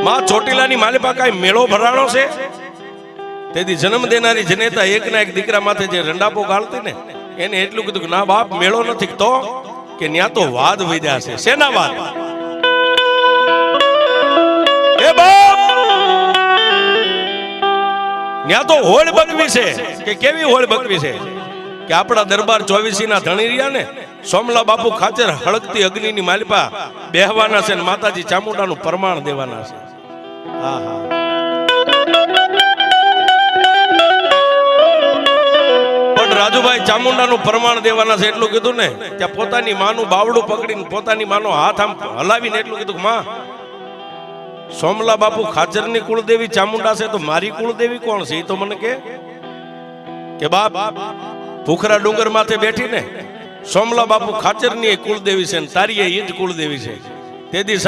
માં ચોટીલાની માલિપા કાંઈ મેળો ભરાણો છે? તેથી જન્મ દેનારી જનેતા એક ના એક દીકરા માથે જે રંડાપો ગાળતી ને એને એટલું કીધું કે ના બાપ મેળો નથી તો કે ન્યા તો વાદ વધ્યા છે. શેના વાદ? એ બાપ ન્યા તો હોળ બકવી છે. કે કેવી હોળ બકવી છે કે આપણા દરબાર 24 ના ધણી રહ્યા ને સોમલા બાપુ ખાચર હળગતી અગ્નિની માલિપા બેહવાના છે ને માતાજી ચામુંડાનું પ્રમાણ દેવાના છે. હા હા રાજુભાઈ ચામુંડાનું પ્રમાણ દેવાના છે એટલું કીધું ને ત્યાં પોતાની માનું બાવડું પકડીને પોતાની માનો હાથ આમ હલાવીને એટલું કીધું કે માં સોમલા બાપુ ખાચરની કુળદેવી ચામુંડા છે તો મારી કુળદેવી કોણ છે એ તો મને કે બાપ ભૂખરા ડુંગર માથે બેઠી ને સોમલા બાપુ ખાચરની કુળદેવી છે ને તારી એ જ કુળદેવી છે. તેથી